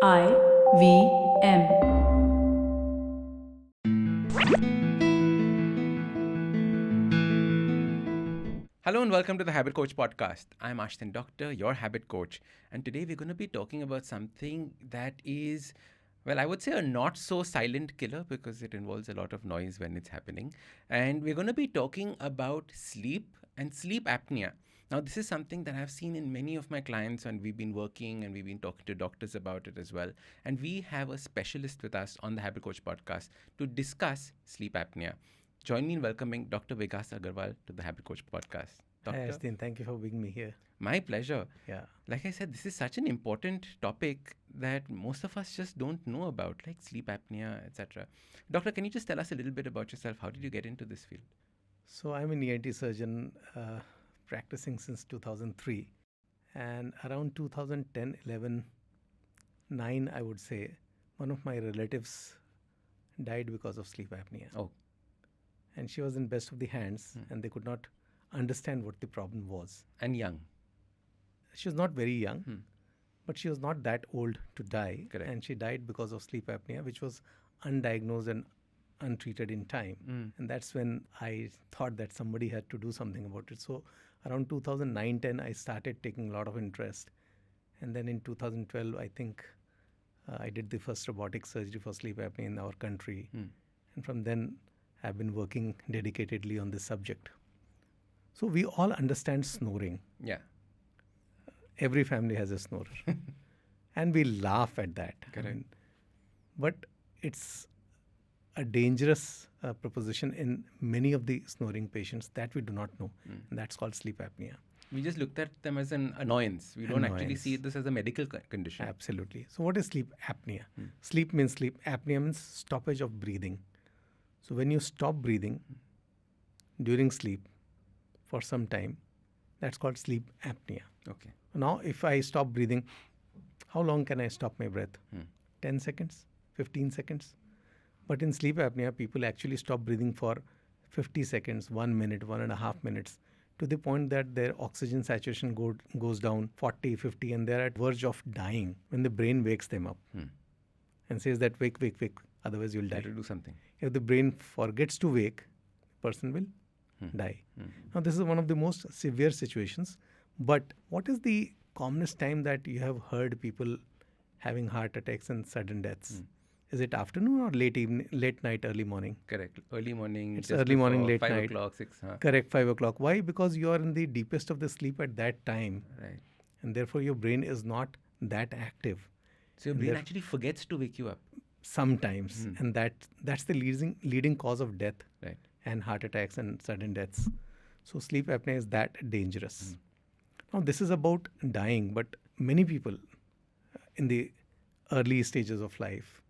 IVM. Hello and welcome to the Habit Coach podcast. I'm Ashdin Doctor, your habit coach. And today we're going to be talking about something that is, well, I would say a not so silent killer because it involves a lot of noise when it's happening. And we're going to be talking about sleep and sleep apnea. Now, this is something that I've seen in many of my clients, and we've been working and we've been talking to doctors about it as well. And we have a specialist with us on the Habit Coach podcast to discuss sleep apnea. Join me in welcoming Dr. Vikas Agarwal to the Habit Coach podcast. Hi, Doctor, Ashdin. Thank you for bringing me here. my pleasure. Yeah. Like I said, this is such an important topic that most of us just don't know about, like sleep apnea, etc. Doctor, can you just tell us a little bit about yourself? How did you get into this field? So I'm an ENT surgeon practicing since 2003. And around 2010, 11, 9, I would say, one of my relatives died because of sleep apnea. Oh. And she was in best of the hands and they could not understand what the problem was. And young. She was not very young, but she was not that old to die. Correct. And she died because of sleep apnea, which was undiagnosed and untreated in time. And that's when I thought that somebody had to do something about it. So around 2009-10, I started taking a lot of interest. And then in 2012, I think I did the first robotic surgery for sleep apnea in our country. And from then, I've been working dedicatedly on this subject. So we all understand snoring. Yeah. Every family has a snorer. And we laugh at that. Correct. But it's a dangerous proposition in many of the snoring patients that we do not know. And that's called sleep apnea. We just looked at them as an annoyance. We don't actually Annoyance. see this as a medical condition. Absolutely. So what is sleep apnea? Sleep means sleep. Apnea means stoppage of breathing. So when you stop breathing during sleep for some time, that's called sleep apnea. Okay. Now, if I stop breathing, how long can I stop my breath? 10 seconds, 15 seconds. But in sleep apnea, people actually stop breathing for 50 seconds, 1 minute, 1.5 minutes, to the point that their oxygen saturation goes down 40, 50, and they're at verge of dying when the brain wakes them up and says that wake, wake, wake, otherwise you'll die. Try to do something. If the brain forgets to wake, the person will die. Now, this is one of the most severe situations. But what is the commonest time that you have heard people having heart attacks and sudden deaths? Is it afternoon or late evening, late night, early morning? Correct. Early morning. It's just early morning, before late 5 night. o'clock, 6. Correct, 5 o'clock. Why? Because you are in the deepest of the sleep at that time. Right. And therefore, your brain is not that active. So your brain actually forgets to wake you up. Sometimes. And that's the leading cause of death. Right. And heart attacks and sudden deaths. So sleep apnea is that dangerous. Now, this is about dying, but many people in the early stages of life,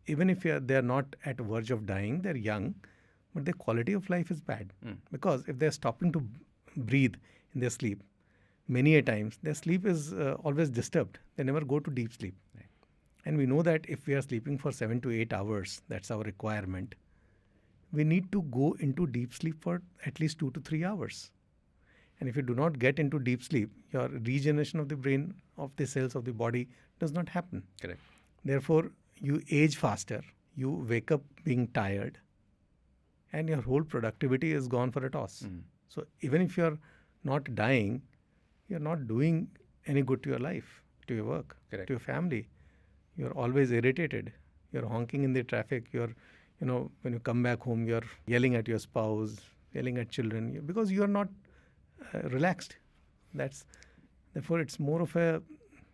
even if they're not at verge of dying, they're young, but their quality of life is bad. Because if they're stopping to breathe in their sleep, many a times their sleep is always disturbed. They never go to deep sleep. Right. And we know that if we are sleeping for 7 to 8 hours, that's our requirement, we need to go into deep sleep for at least 2 to 3 hours. And if you do not get into deep sleep, your regeneration of the brain, of the cells of the body does not happen. Correct. Therefore, you age faster, you wake up being tired, and your whole productivity is gone for a toss. So even if you're not dying, you're not doing any good to your life, to your work, Correct. to your family. You're always irritated. You're honking in the traffic. When you come back home, you're yelling at your spouse, yelling at children, because you are not relaxed. Therefore, it's more of a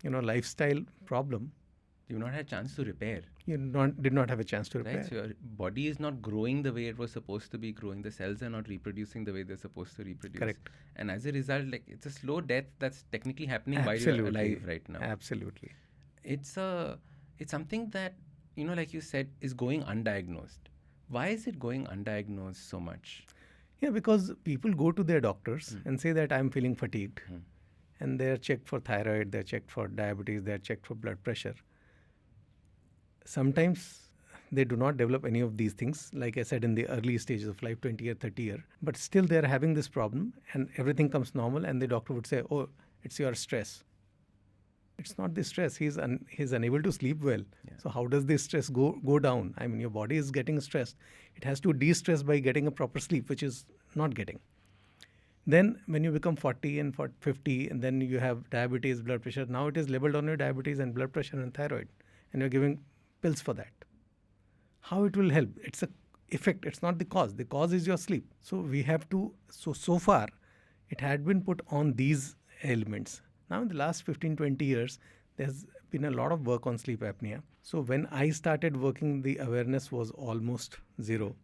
lifestyle problem. You've not had a chance to repair. You did not have a chance to repair. Right, so your body is not growing the way it was supposed to be growing. The cells are not reproducing the way they're supposed to reproduce. Correct. And as a result, it's a slow death that's technically happening Absolutely. while you're alive right now. Absolutely. It's something that, like you said, is going undiagnosed. Why is it going undiagnosed so much? Yeah, because people go to their doctors and say that I'm feeling fatigued. And they're checked for thyroid, they're checked for diabetes, they're checked for blood pressure. Sometimes they do not develop any of these things, like I said, in the early stages of life, 20 or 30 year. But still they're having this problem and everything comes normal and the doctor would say, oh, it's your stress. It's not the stress. He's unable to sleep well. Yeah. So how does this stress go down? I mean, your body is getting stressed. It has to de-stress by getting a proper sleep, which is not getting. Then when you become 40 and 50, and then you have diabetes, blood pressure, now it is labeled on your diabetes and blood pressure and thyroid, and you're giving pills for that. How it will help? It's a effect. It's not the cause. The cause is your sleep. So we have to, so far, it had been put on these elements. Now in the last 15, 20 years, there's been a lot of work on sleep apnea. So when I started working, the awareness was almost zero.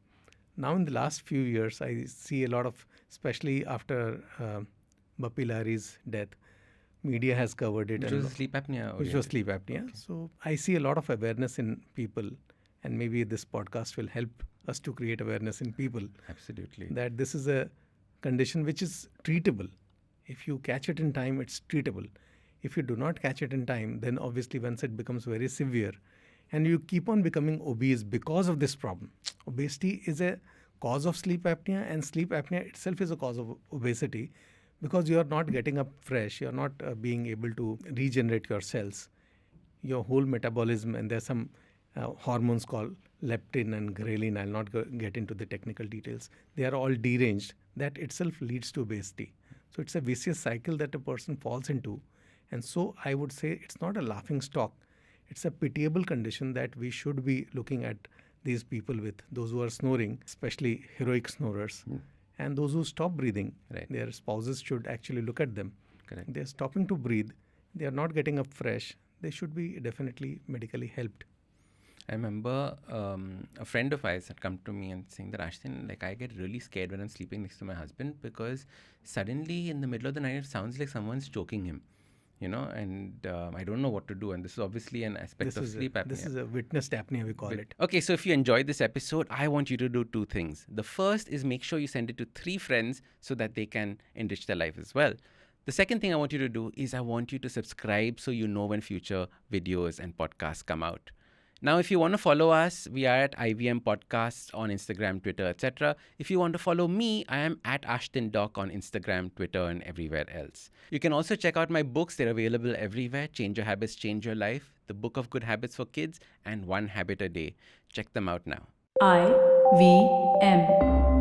Now in the last few years, I see a lot of, especially after Bappi Lahiri's death, media has covered it. Which was sleep apnea. Which was sleep apnea. Okay. So I see a lot of awareness in people, and maybe this podcast will help us to create awareness in people. Absolutely. That this is a condition which is treatable. If you catch it in time, it's treatable. If you do not catch it in time, then obviously once it becomes very severe and you keep on becoming obese because of this problem. Obesity is a cause of sleep apnea, and sleep apnea itself is a cause of obesity because you are not getting up fresh, you are not being able to regenerate your cells. Your whole metabolism, and there's some hormones called leptin and ghrelin. I'll not get into the technical details. They are all deranged. That itself leads to obesity. So it's a vicious cycle that a person falls into. And so I would say it's not a laughing stock. It's a pitiable condition that we should be looking at these people with, those who are snoring, especially heroic snorers, and those who stop breathing. Right. Their spouses should actually look at them. Correct. They're stopping to breathe. They are not getting up fresh. They should be definitely medically helped. I remember a friend of ours had come to me and saying that, Ashdin, like, I get really scared when I'm sleeping next to my husband because suddenly in the middle of the night it sounds like someone's choking him, and I don't know what to do. And this is obviously an aspect of sleep apnea. This is a witnessed apnea, we call it. Okay, so if you enjoyed this episode, I want you to do two things. The first is make sure you send it to 3 friends so that they can enrich their life as well. The second thing I want you to do is I want you to subscribe so you know when future videos and podcasts come out. Now, if you want to follow us, we are at IVM Podcasts on Instagram, Twitter, etc. If you want to follow me, I am at Ashdin Doc on Instagram, Twitter, and everywhere else. You can also check out my books. They're available everywhere. Change Your Habits, Change Your Life, The Book of Good Habits for Kids, and One Habit a Day. Check them out now. IVM.